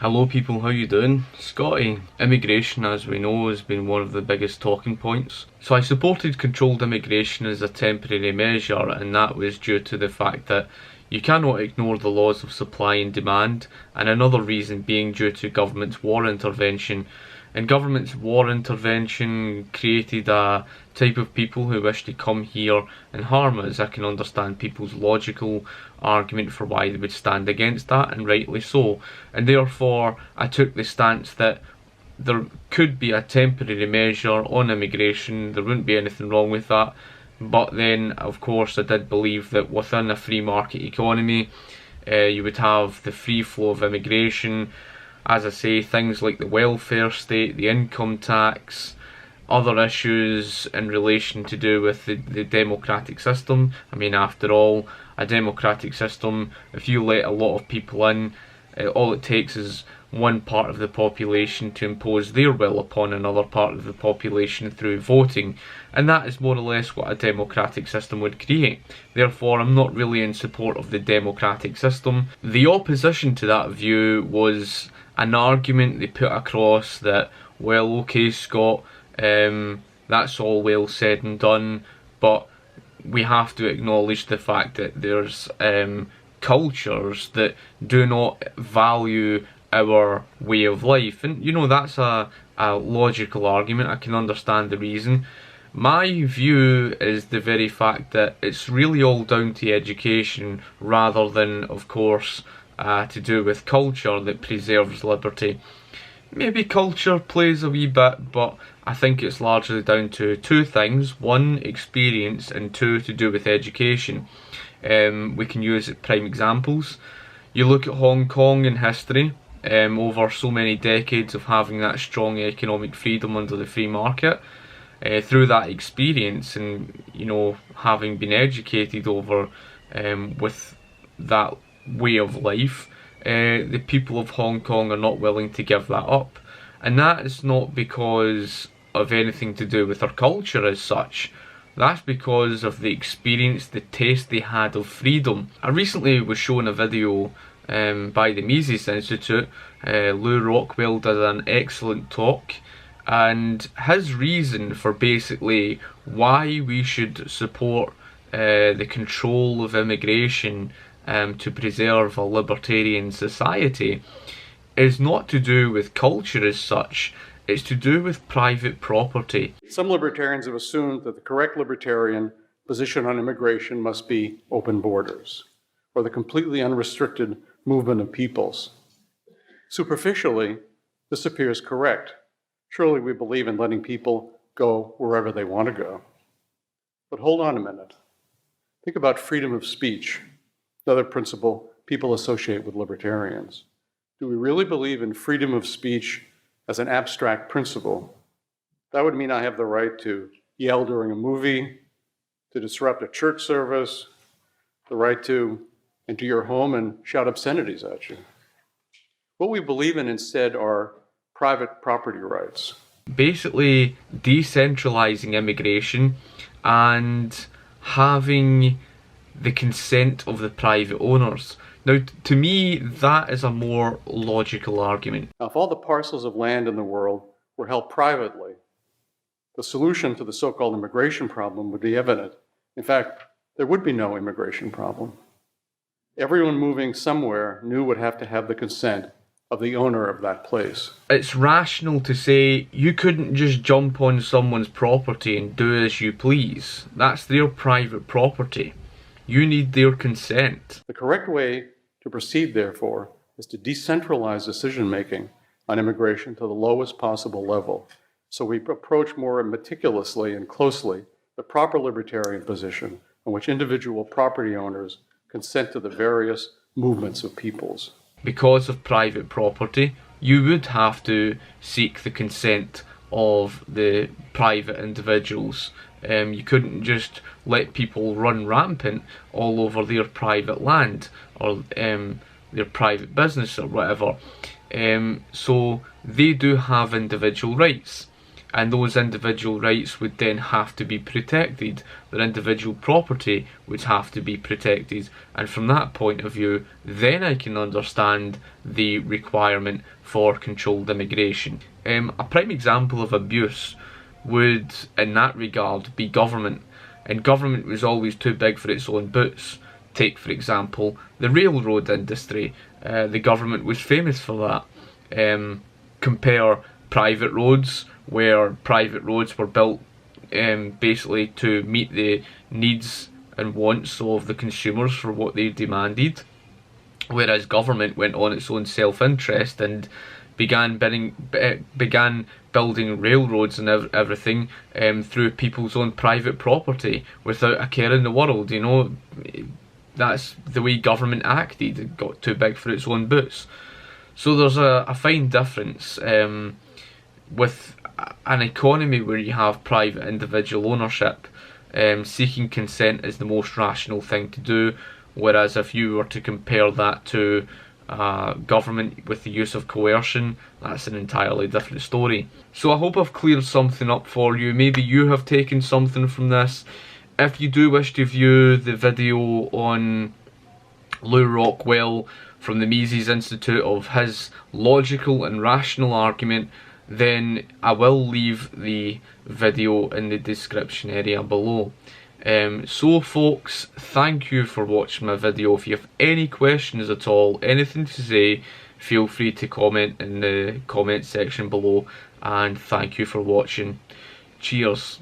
Hello people, how you doing? Scotty. Immigration, as we know, has been one of the biggest talking points. So I supported controlled immigration as a temporary measure, and that was due to the fact that you cannot ignore the laws of supply and demand, and another reason being due to government's war intervention. And government's war intervention created a type of people who wish to come here and harm us. I can understand people's logical argument for why they would stand against that, and rightly so. And therefore, I took the stance that there could be a temporary measure on immigration. There wouldn't be anything wrong with that. But then, of course, I did believe that within a free market economy, you would have the free flow of immigration. As I say, things like the welfare state, the income tax, other issues in relation to do with the democratic system. I mean, after all, a democratic system, if you let a lot of people in, all it takes is one part of the population to impose their will upon another part of the population through voting, and that is more or less what a democratic system would create. Therefore, I'm not really in support of the democratic system. The opposition to that view was an argument they put across that, well, okay, Scott, that's all well said and done, but we have to acknowledge the fact that there's cultures that do not value our way of life. And you know, that's a logical argument. I can understand the reason. My view is the very fact that it's really all down to education rather than, of course, to do with culture that preserves liberty. Maybe culture plays a wee bit, but I think it's largely down to two things. One, experience, and two, to do with education. We can use prime examples. You look at Hong Kong in history, over so many decades of having that strong economic freedom under the free market. Through that experience and, you know, having been educated over with that way of life, the people of Hong Kong are not willing to give that up. And that is not because of anything to do with their culture as such. That's because of the experience, the taste they had of freedom. I recently was shown a video by the Mises Institute. Lew Rockwell did an excellent talk, and his reason for basically why we should support the control of immigration to preserve a libertarian society is not to do with culture as such, it's to do with private property. Some libertarians have assumed that the correct libertarian position on immigration must be open borders, or the completely unrestricted movement of peoples. Superficially, this appears correct. Surely we believe in letting people go wherever they want to go. But hold on a minute. Think about freedom of speech, another principle people associate with libertarians. Do we really believe in freedom of speech as an abstract principle? That would mean I have the right to yell during a movie, to disrupt a church service, the right to enter your home and shout obscenities at you. What we believe in instead are private property rights. Basically, decentralizing immigration and having the consent of the private owners. Now, to me, that is a more logical argument. Now, if all the parcels of land in the world were held privately, the solution to the so-called immigration problem would be evident. In fact, there would be no immigration problem. Everyone moving somewhere new would have to have the consent of the owner of that place. It's rational to say you couldn't just jump on someone's property and do as you please. That's their private property. You need their consent. The correct way to proceed, therefore, is to decentralize decision-making on immigration to the lowest possible level, so we approach more meticulously and closely the proper libertarian position in which individual property owners consent to the various movements of peoples. Because of private property, you would have to seek the consent of the private individuals. You couldn't just let people run rampant all over their private land or their private business or whatever. So they do have individual rights. and those individual rights would then have to be protected. Their individual property would have to be protected, and from that point of view, then I can understand the requirement for controlled immigration. A prime example of abuse would, in that regard, be government, and government was always too big for its own boots. Take, for example, the railroad industry. The government was famous for that. Compare private roads, where private roads were built basically to meet the needs and wants of the consumers for what they demanded, whereas government went on its own self-interest and began building railroads and everything through people's own private property without a care in the world. You know, that's the way government acted. It got too big for its own boots. So there's a fine difference with an economy where you have private individual ownership. Seeking consent is the most rational thing to do, whereas if you were to compare that to government with the use of coercion, that's an entirely different story. So I hope I've cleared something up for you. Maybe you have taken something from this. If you do wish to view the video on Lew Rockwell from the Mises Institute of his logical and rational argument, then I will leave the video in the description area below. So folks, thank you for watching my video. If you have any questions at all, anything to say, feel free to comment in the comment section below, and thank you for watching. Cheers.